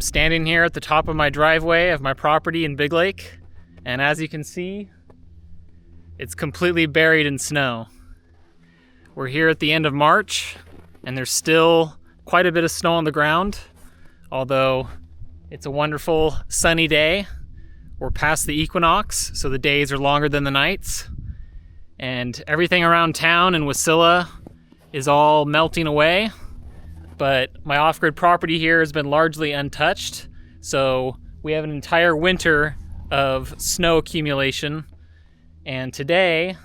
I'm standing here at the top of my driveway of my property in Big Lake, and as you can see, it's completely buried in snow. We're here at the end of March, and there's still quite a bit of snow on the ground, although it's a wonderful sunny day. We're past the equinox, so the days are longer than the nights, and everything around town in Wasilla is all melting away. But my off-grid property here has been largely untouched, so we have an entire winter of snow accumulation. And today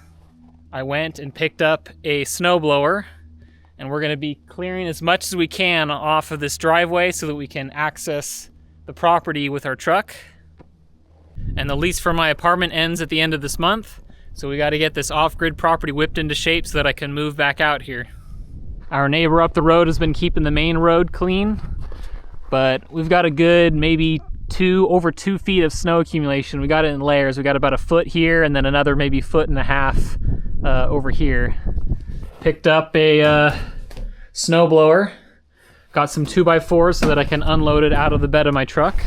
I went and picked up a snowblower, and we're going to be clearing as much as we can off of this driveway so that we can access the property with our truck. And the lease for my apartment ends at the end of this month, so we got to get this off-grid property whipped into shape so that I can move back out here. Our neighbor up the road has been keeping the main road clean, but we've got a good maybe over 2 feet of snow accumulation. We got it in layers. We got about a foot here and then another maybe 1.5 feet over here. Picked up a snowblower. Got some 2x4s so that I can unload it out of the bed of my truck.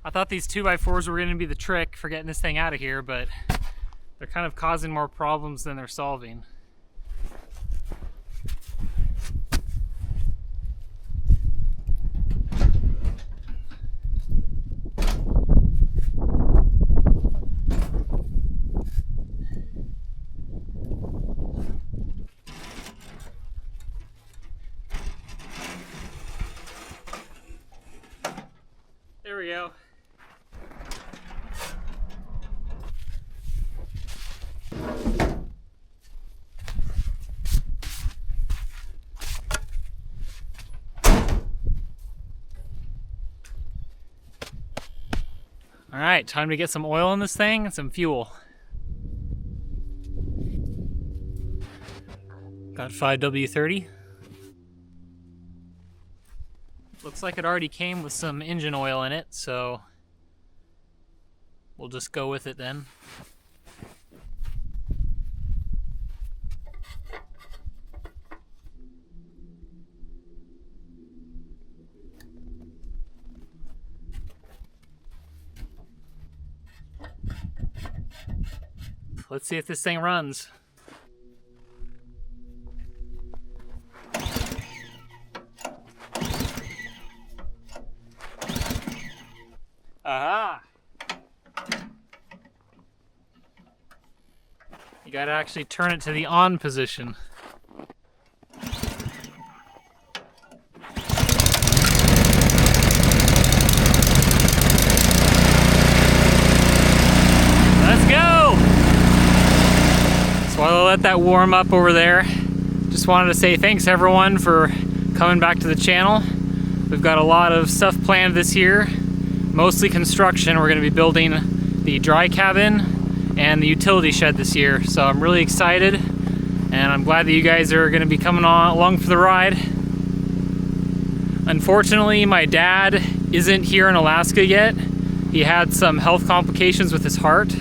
I thought these 2x4s were going to be the trick for getting this thing out of here, but they're kind of causing more problems than they're solving. There we go. All right, time to get some oil in this thing and some fuel. Got 5W30. Looks like it already came with some engine oil in it, so we'll just go with it then. Let's see if this thing runs. Aha! You gotta actually turn it to the on position. Let's go! So I'll let that warm up over there. Just wanted to say thanks everyone for coming back to the channel. We've got a lot of stuff planned this year. Mostly construction. We're going to be building the dry cabin and the utility shed this year. So I'm really excited, and I'm glad that you guys are going to be coming along for the ride. Unfortunately, my dad isn't here in Alaska yet. He had some health complications with his heart,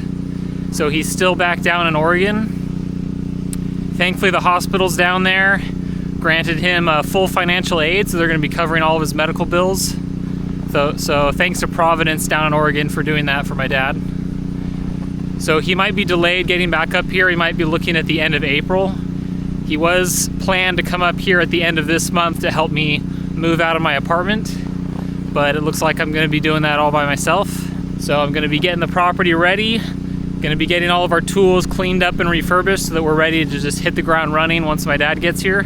so he's still back down in Oregon. Thankfully, the hospitals down there granted him full financial aid, so they're going to be covering all of his medical bills. So thanks to Providence down in Oregon for doing that for my dad. So he might be delayed getting back up here. He might be looking at the end of April. He was planned to come up here at the end of this month to help me move out of my apartment, but it looks like I'm going to be doing that all by myself. So I'm going to be getting the property ready, going to be getting all of our tools cleaned up and refurbished so that we're ready to just hit the ground running once my dad gets here.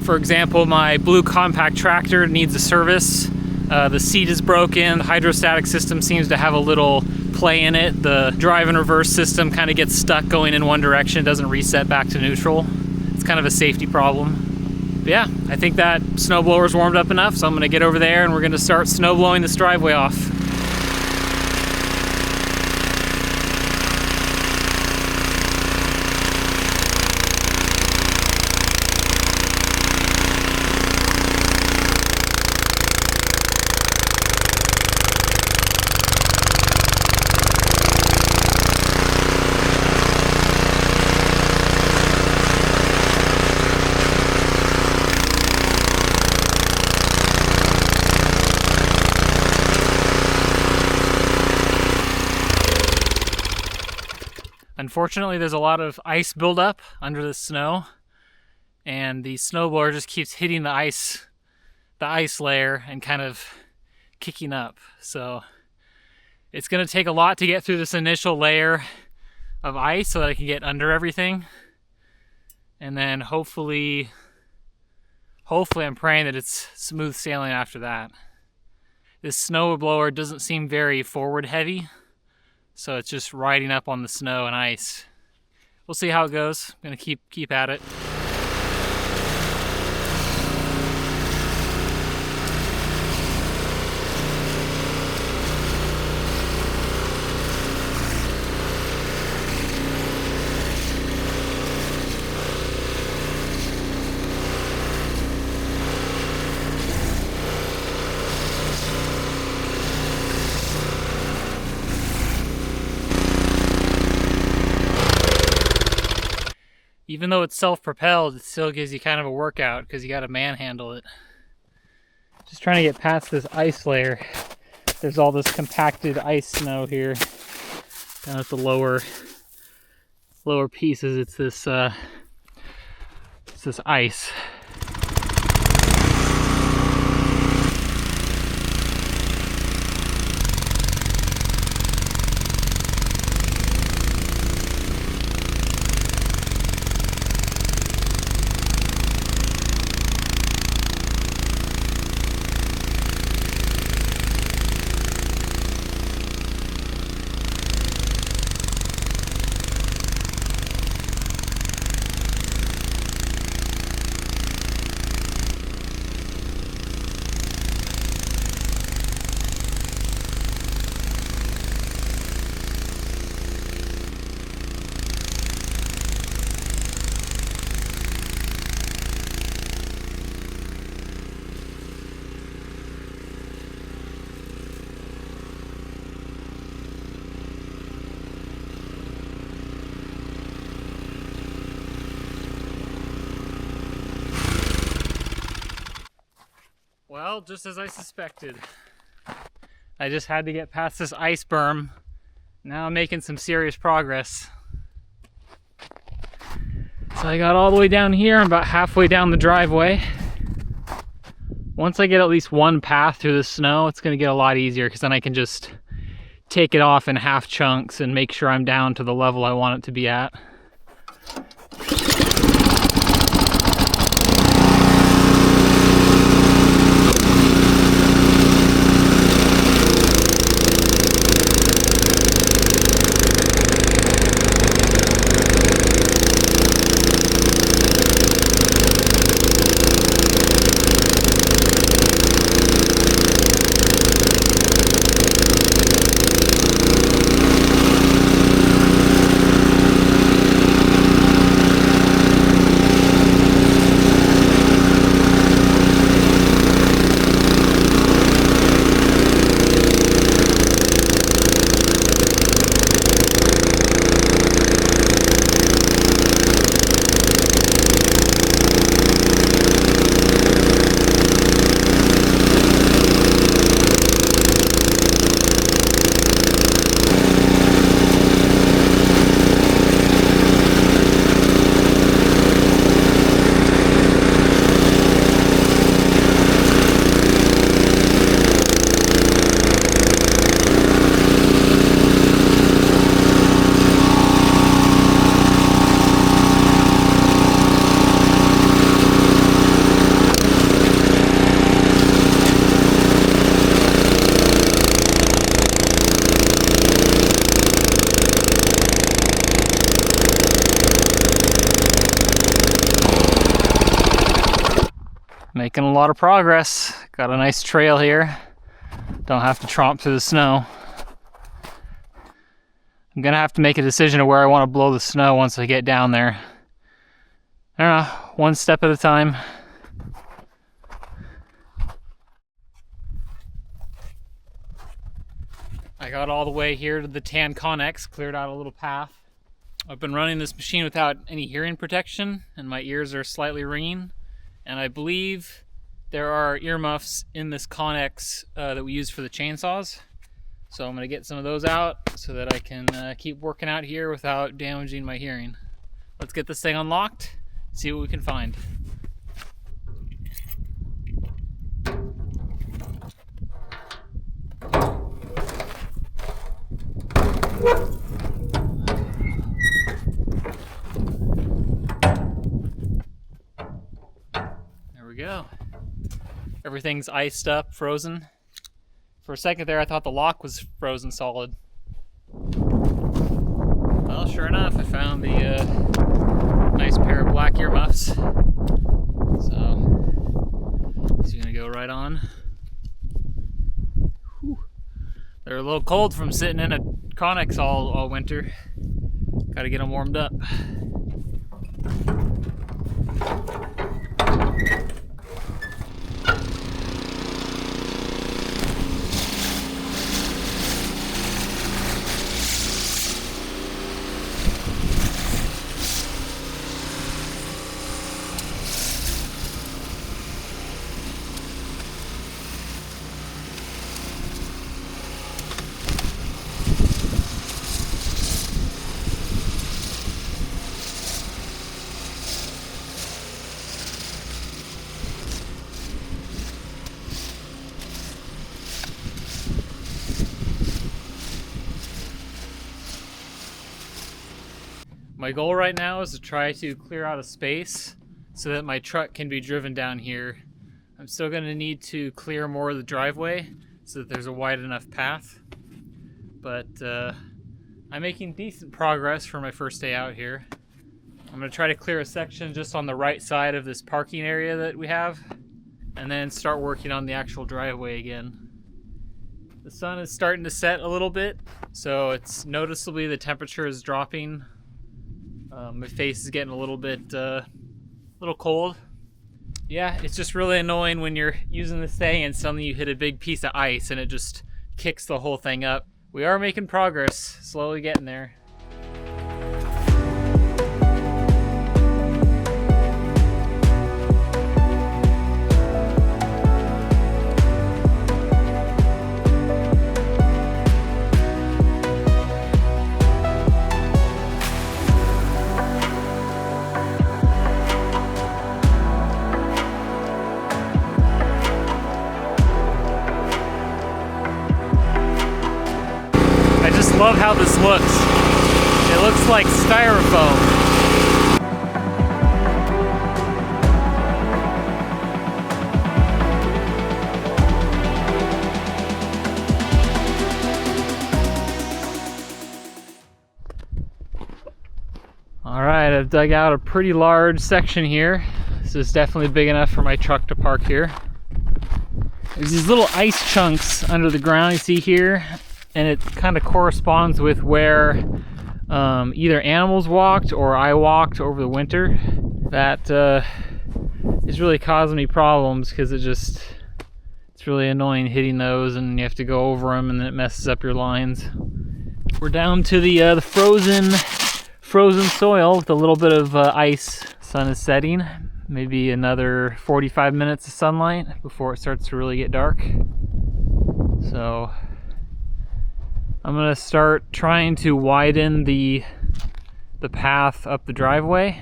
For example, my blue compact tractor needs a service. The seat is broken, the hydrostatic system seems to have a little play in it. The drive and reverse system kind of gets stuck going in one direction, it doesn't reset back to neutral. It's kind of a safety problem. But yeah, I think that snowblower's warmed up enough, so I'm gonna get over there and we're gonna start snow blowing this driveway off. Unfortunately, there's a lot of ice buildup under the snow, and the snowblower just keeps hitting the ice layer and kind of kicking up. So it's going to take a lot to get through this initial layer of ice so that I can get under everything. And then hopefully I'm praying that it's smooth sailing after that. This snowblower doesn't seem very forward heavy, so it's just riding up on the snow and ice. We'll see how it goes. I'm gonna keep at it. Even though it's self-propelled, it still gives you kind of a workout because you got to manhandle it. Just trying to get past this ice layer. There's all this compacted ice snow here down at the lower pieces. It's this ice. Well, just as I suspected. I just had to get past this ice berm. Now I'm making some serious progress. So I got all the way down here. I'm about halfway down the driveway. Once I get at least one path through the snow, it's gonna get a lot easier because then I can just take it off in half chunks and make sure I'm down to the level I want it to be at. Making a lot of progress. Got a nice trail here. Don't have to tromp through the snow. I'm gonna have to make a decision of where I want to blow the snow once I get down there. I don't know, one step at a time. I got all the way here to the tan Connex, cleared out a little path. I've been running this machine without any hearing protection, and my ears are slightly ringing. And I believe there are earmuffs in this Connex that we use for the chainsaws. So I'm gonna get some of those out so that I can keep working out here without damaging my hearing. Let's get this thing unlocked, see what we can find. There we go. Everything's iced up, frozen. For a second there, I thought the lock was frozen solid. Well, sure enough, I found the nice pair of black earmuffs. So, it's gonna go right on. Whew. They're a little cold from sitting in a Connex all winter. Gotta get them warmed up. My goal right now is to try to clear out a space so that my truck can be driven down here. I'm still going to need to clear more of the driveway so that there's a wide enough path. But I'm making decent progress for my first day out here. I'm going to try to clear a section just on the right side of this parking area that we have, and then start working on the actual driveway again. The sun is starting to set a little bit, so it's noticeably the temperature is dropping. My face is getting a little bit, little cold. Yeah, it's just really annoying when you're using this thing and suddenly you hit a big piece of ice and it just kicks the whole thing up. We are making progress, slowly getting there. I love how this looks. It looks like styrofoam. All right, I've dug out a pretty large section here. This is definitely big enough for my truck to park here. There's these little ice chunks under the ground you see here, and it kind of corresponds with where either animals walked or I walked over the winter. That is really causing me problems because it's really annoying hitting those, and you have to go over them, and then it messes up your lines. We're down to the frozen soil with a little bit of ice. Sun is setting. Maybe another 45 minutes of sunlight before it starts to really get dark. So I'm gonna start trying to widen the path up the driveway.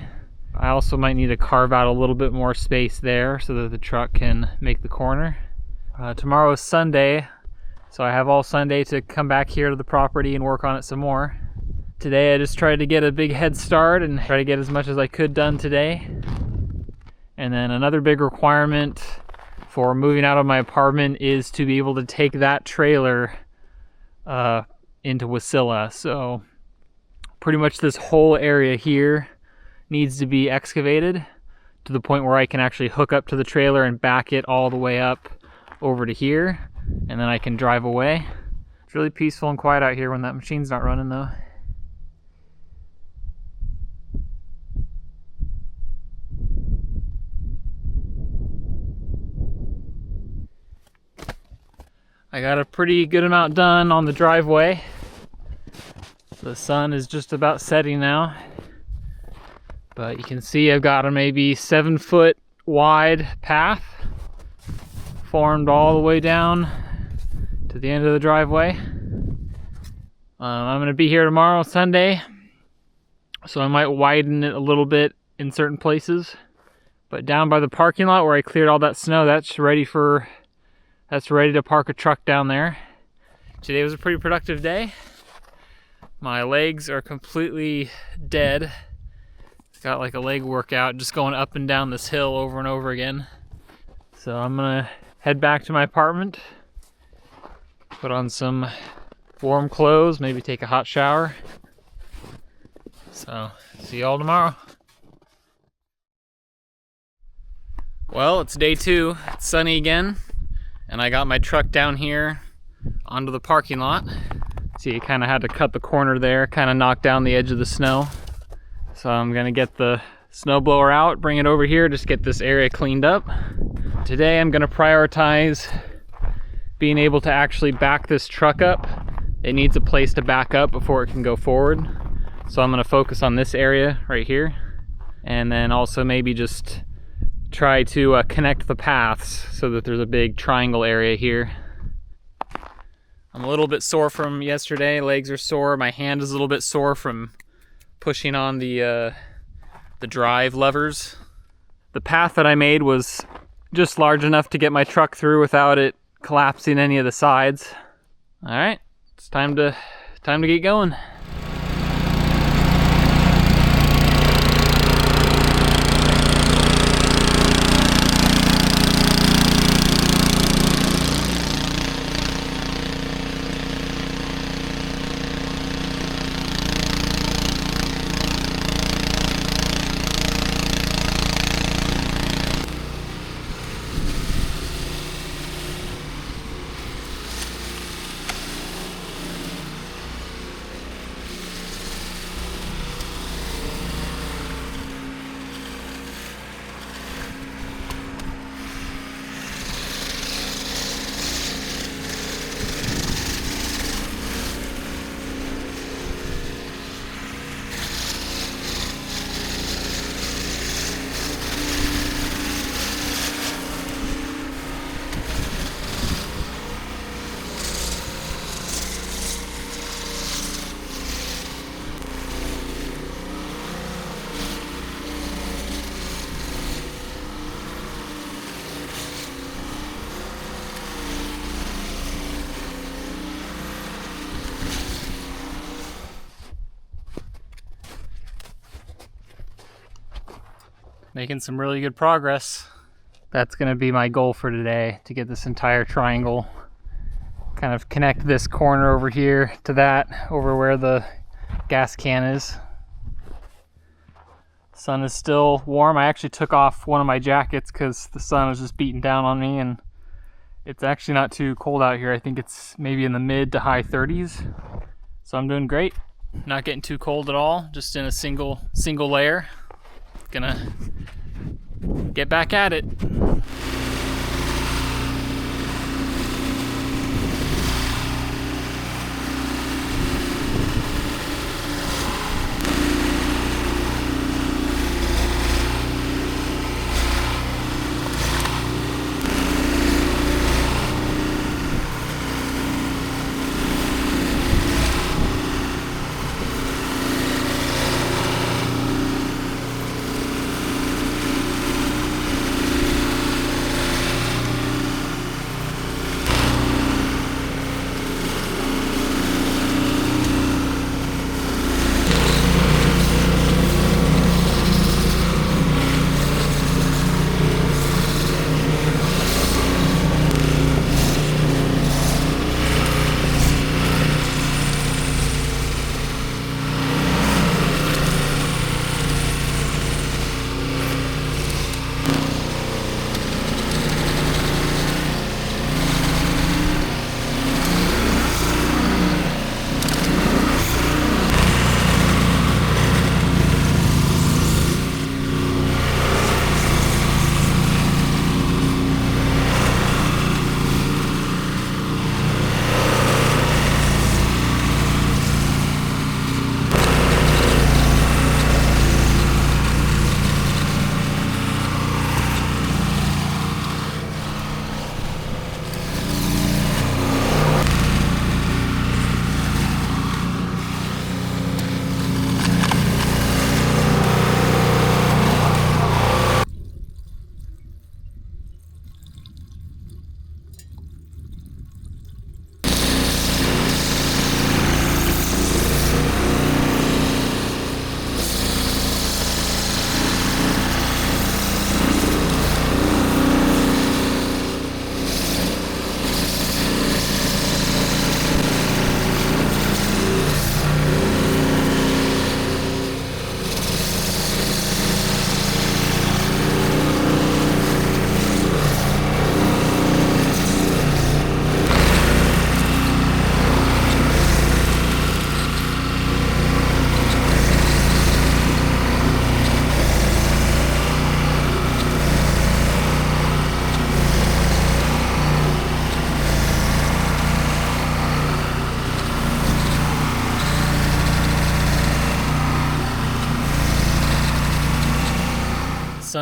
I also might need to carve out a little bit more space there so that the truck can make the corner. Tomorrow is Sunday, so I have all Sunday to come back here to the property and work on it some more. Today I just tried to get a big head start and try to get as much as I could done today. And then another big requirement for moving out of my apartment is to be able to take that trailer into Wasilla. So pretty much this whole area here needs to be excavated to the point where I can actually hook up to the trailer and back it all the way up over to here, and then I can drive away. It's really peaceful and quiet out here when that machine's not running though. I got a pretty good amount done on the driveway. The sun is just about setting now, but you can see I've got a maybe 7-foot wide path formed all the way down to the end of the driveway. I'm going to be here tomorrow, Sunday, so I might widen it a little bit in certain places. But down by the parking lot where I cleared all that snow, that's ready to park a truck down there. Today was a pretty productive day. My legs are completely dead. Got like a leg workout just going up and down this hill over and over again. So I'm gonna head back to my apartment, put on some warm clothes, maybe take a hot shower. So see y'all tomorrow. Well, it's day 2. It's sunny again, and I got my truck down here onto the parking lot. See, I kind of had to cut the corner there, kind of knock down the edge of the snow. So I'm gonna get the snowblower out, bring it over here, just get this area cleaned up. Today I'm gonna prioritize being able to actually back this truck up. It needs a place to back up before it can go forward. So I'm gonna focus on this area right here. And then also maybe just try to connect the paths so that there's a big triangle area here. I'm a little bit sore from yesterday. Legs are sore. My hand is a little bit sore from pushing on the drive levers. The path that I made was just large enough to get my truck through without it collapsing any of the sides. All right, it's time to get going. Making some really good progress. That's gonna be my goal for today, to get this entire triangle, kind of connect this corner over here to that, over where the gas can is. Sun is still warm. I actually took off one of my jackets because the sun was just beating down on me, and it's actually not too cold out here. I think it's maybe in the mid to high 30s. So I'm doing great. Not getting too cold at all, just in a single layer. Gonna get back at it.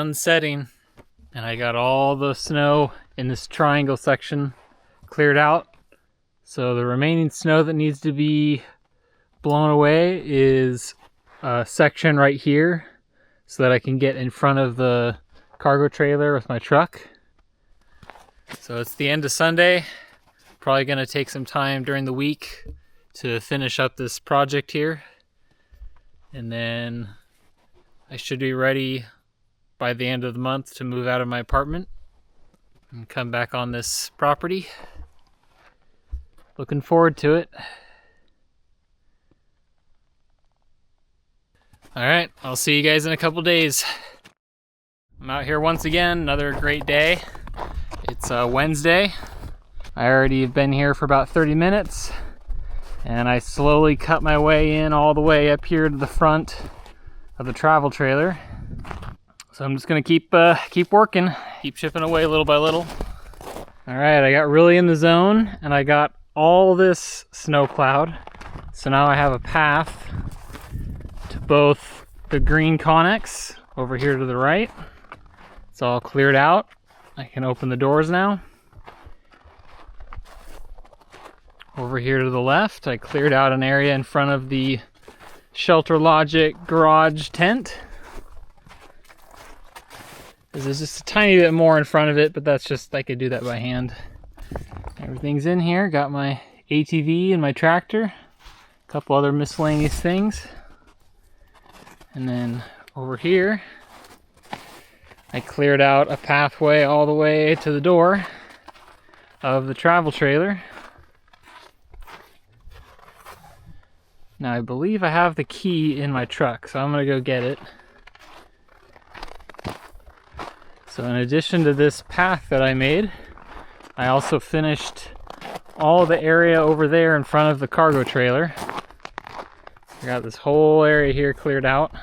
sun's setting, and I got all the snow in this triangle section cleared out. So the remaining snow that needs to be blown away is a section right here so that I can get in front of the cargo trailer with my truck. So it's the end of Sunday. Probably gonna take some time during the week to finish up this project here. And then I should be ready by the end of the month to move out of my apartment and come back on this property. Looking forward to it. All right, I'll see you guys in a couple days. I'm out here once again, another great day. It's Wednesday. I already have been here for about 30 minutes, and I slowly cut my way in all the way up here to the front of the travel trailer. So I'm just gonna keep working, keep chipping away little by little. All right, I got really in the zone, and I got all this snow plowed. So now I have a path to both the green Connex over here to the right. It's all cleared out. I can open the doors now. Over here to the left, I cleared out an area in front of the Shelter Logic garage tent. There's just a tiny bit more in front of it, but that's just, I could do that by hand. Everything's in here. Got my ATV and my tractor, a couple other miscellaneous things. And then over here, I cleared out a pathway all the way to the door of the travel trailer. Now I believe I have the key in my truck, so I'm gonna go get it. So in addition to this path that I made, I also finished all the area over there in front of the cargo trailer. I got this whole area here cleared out.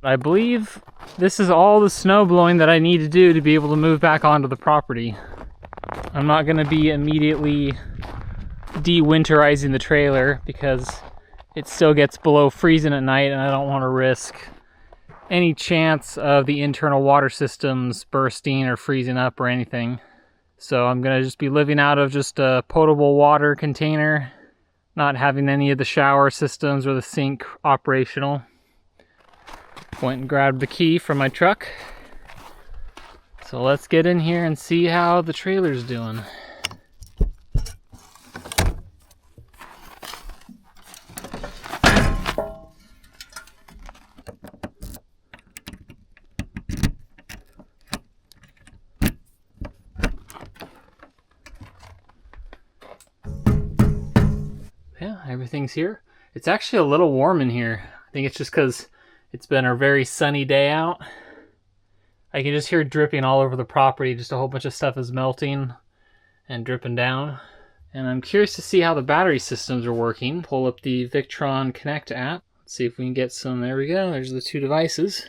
I believe this is all the snow blowing that I need to do to be able to move back onto the property. I'm not going to be immediately de-winterizing the trailer because it still gets below freezing at night, and I don't want to risk any chance of the internal water systems bursting or freezing up or anything. So I'm going to just be living out of just a potable water container, not having any of the shower systems or the sink operational. Went and grabbed the key from my truck. So let's get in here and see how the trailer's doing. Yeah, everything's here. It's actually a little warm in here. I think it's just because it's been a very sunny day out. I can just hear it dripping all over the property. Just a whole bunch of stuff is melting and dripping down. And I'm curious to see how the battery systems are working. Pull up the Victron Connect app. Let's see if we can get some. There we go. There's the two devices.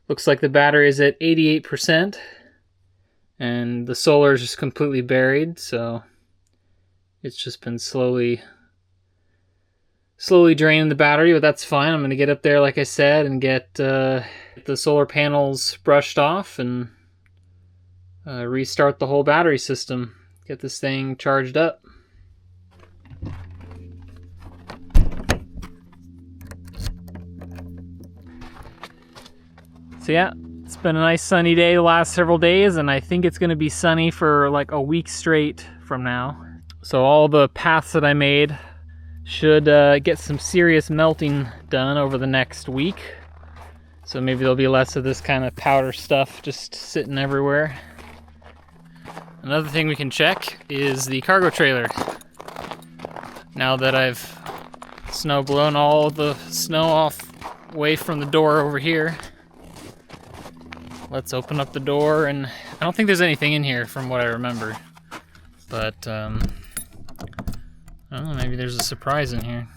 Looks like the battery is at 88%. And the solar is just completely buried. So it's just been slowly draining the battery, but that's fine. I'm going to get up there, like I said, and get the solar panels brushed off and restart the whole battery system. Get this thing charged up. So yeah, it's been a nice sunny day the last several days, and I think it's going to be sunny for like a week straight from now. So all the paths that I made should get some serious melting done over the next week. So maybe there'll be less of this kind of powder stuff just sitting everywhere. Another thing we can check is the cargo trailer. Now that I've snow blown all the snow off away from the door over here, let's open up the door. And I don't think there's anything in here from what I remember, but I don't know, maybe there's a surprise in here.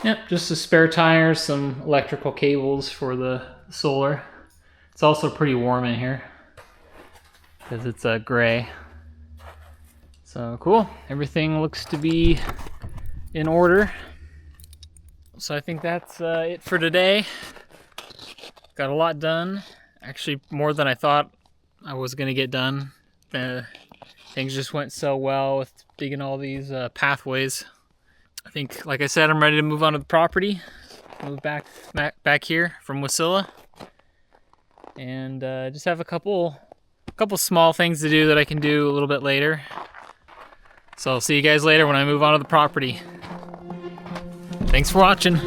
Yep, just a spare tire, some electrical cables for the solar. It's also pretty warm in here because it's gray. So cool, everything looks to be in order. So I think that's it for today. Got a lot done, actually more than I thought I was gonna get done. Things just went so well with digging all these pathways. I think, like I said, I'm ready to move on to the property. Move back here from Wasilla, and just have a couple small things to do that I can do a little bit later. So I'll see you guys later when I move on to the property. Thanks for watching.